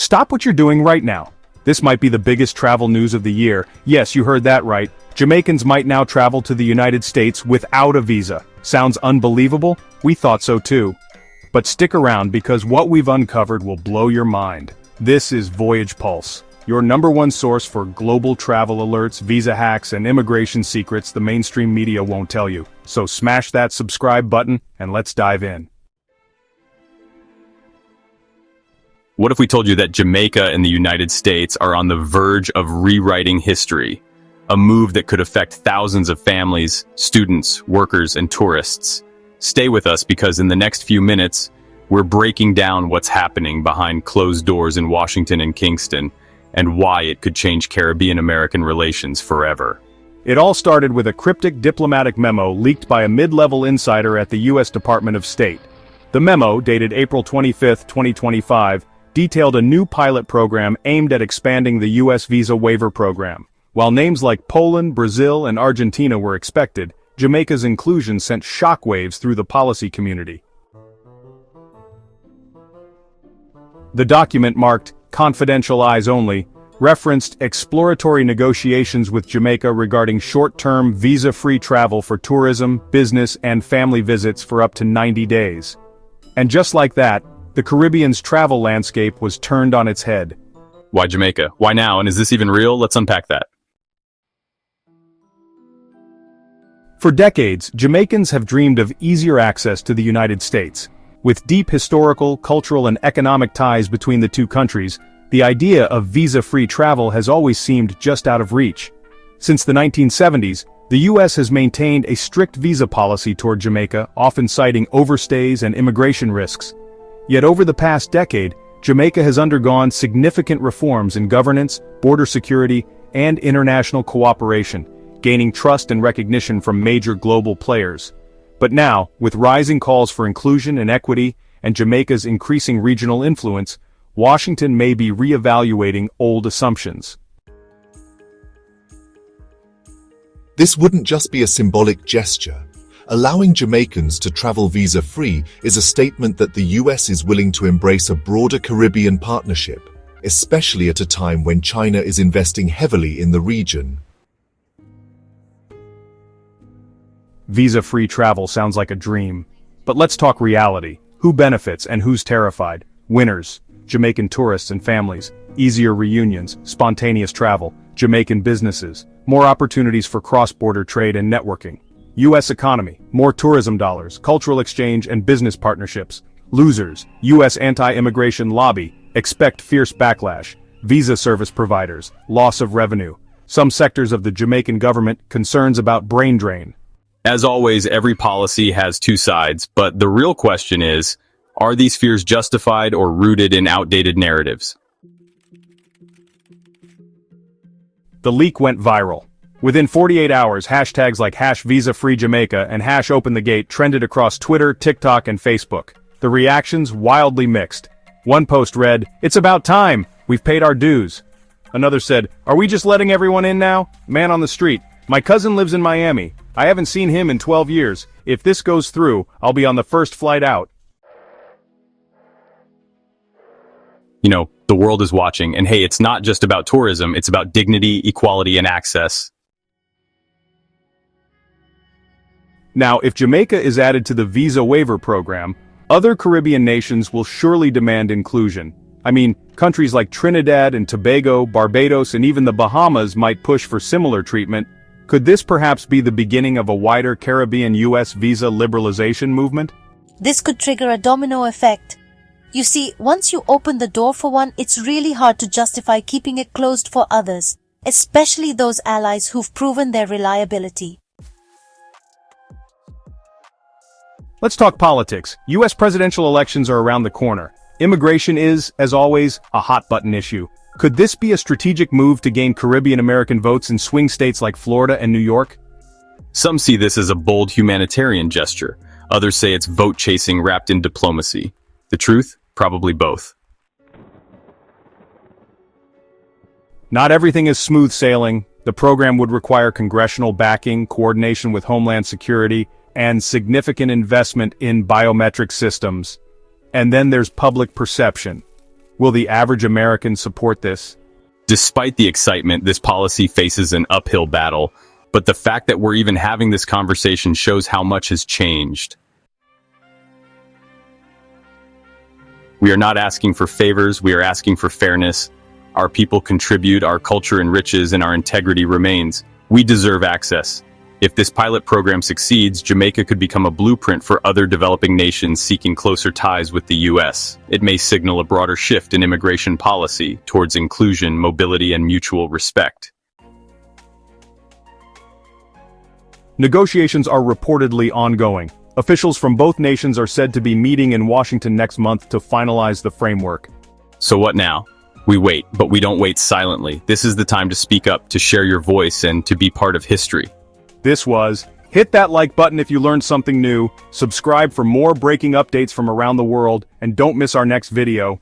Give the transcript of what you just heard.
Stop what you're doing right now. This might be the biggest travel news of the year. Yes, you heard that right. Jamaicans might now travel to the United States without a visa. Sounds unbelievable? We thought so too. But stick around because what we've uncovered will blow your mind. This is Voyage Pulse, your #1 source for global travel alerts, visa hacks, and immigration secrets the mainstream media won't tell you. So smash that subscribe button and let's dive in. What if we told you that Jamaica and the United States are on the verge of rewriting history? A move that could affect thousands of families, students, workers, and tourists. Stay with us because in the next few minutes, we're breaking down what's happening behind closed doors in Washington and Kingston, and why it could change Caribbean-American relations forever. It all started with a cryptic diplomatic memo leaked by a mid-level insider at the U.S. Department of State. The memo, dated April 25, 2025, detailed a new pilot program aimed at expanding the U.S. visa waiver program. While names like Poland, Brazil, and Argentina were expected, Jamaica's inclusion sent shockwaves through the policy community. The document, marked "Confidential Eyes Only," referenced exploratory negotiations with Jamaica regarding short-term, visa-free travel for tourism, business, and family visits for up to 90 days. And just like that, the Caribbean's travel landscape was turned on its head. Why Jamaica? Why now? And is this even real? Let's unpack that. For decades, Jamaicans have dreamed of easier access to the United States. With deep historical, cultural, and economic ties between the two countries, the idea of visa-free travel has always seemed just out of reach. Since the 1970s, the U.S. has maintained a strict visa policy toward Jamaica, often citing overstays and immigration risks. Yet over the past decade, Jamaica has undergone significant reforms in governance, border security, and international cooperation, gaining trust and recognition from major global players. But now, with rising calls for inclusion and equity, and Jamaica's increasing regional influence, Washington may be re-evaluating old assumptions. This wouldn't just be a symbolic gesture. Allowing Jamaicans to travel visa-free is a statement that the US is willing to embrace a broader Caribbean partnership, especially at a time when China is investing heavily in the region. Visa-free travel sounds like a dream. But let's talk reality. Who benefits and who's terrified? Winners: Jamaican tourists and families. Easier reunions, spontaneous travel, Jamaican businesses, more opportunities for cross-border trade and networking. U.S. economy, more tourism dollars, cultural exchange and business partnerships. Losers: U.S. anti-immigration lobby, expect fierce backlash. Visa service providers, loss of revenue. Some sectors of the Jamaican government, concerns about brain drain. As always, every policy has two sides, but the real question is, are these fears justified or rooted in outdated narratives? The leak went viral. Within 48 hours, hashtags like #VisaFreeJamaica and #OpenTheGate trended across Twitter, TikTok, and Facebook. The reactions wildly mixed. One post read, "It's about time, we've paid our dues." Another said, "Are we just letting everyone in now? Man on the street, my cousin lives in Miami. I haven't seen him in 12 years. If this goes through, I'll be on the first flight out." You know, the world is watching, and hey, it's not just about tourism, it's about dignity, equality, and access. Now, if Jamaica is added to the visa waiver program, other Caribbean nations will surely demand inclusion. I mean, countries like Trinidad and Tobago, Barbados, and even the Bahamas might push for similar treatment. Could this perhaps be the beginning of a wider Caribbean-US visa liberalization movement? This could trigger a domino effect. You see, once you open the door for one, it's really hard to justify keeping it closed for others, especially those allies who've proven their reliability. Let's talk politics. U.S. presidential elections are around the corner. Immigration is, as always, a hot-button issue. Could this be a strategic move to gain Caribbean-American votes in swing states like Florida and New York? Some see this as a bold humanitarian gesture. Others say it's vote-chasing wrapped in diplomacy. The truth? Probably both. Not everything is smooth sailing. The program would require congressional backing, coordination with Homeland Security, and significant investment in biometric systems. And then there's public perception. Will the average American support this? Despite the excitement, this policy faces an uphill battle, but the fact that we're even having this conversation shows how much has changed. We are not asking for favors, we are asking for fairness. Our people contribute, our culture enriches, and our integrity remains. We deserve access. If this pilot program succeeds, Jamaica could become a blueprint for other developing nations seeking closer ties with the U.S. It may signal a broader shift in immigration policy towards inclusion, mobility, and mutual respect. Negotiations are reportedly ongoing. Officials from both nations are said to be meeting in Washington next month to finalize the framework. So what now? We wait, but we don't wait silently. This is the time to speak up, to share your voice, and to be part of history. This was, hit that like button if you learned something new, subscribe for more breaking updates from around the world, and don't miss our next video.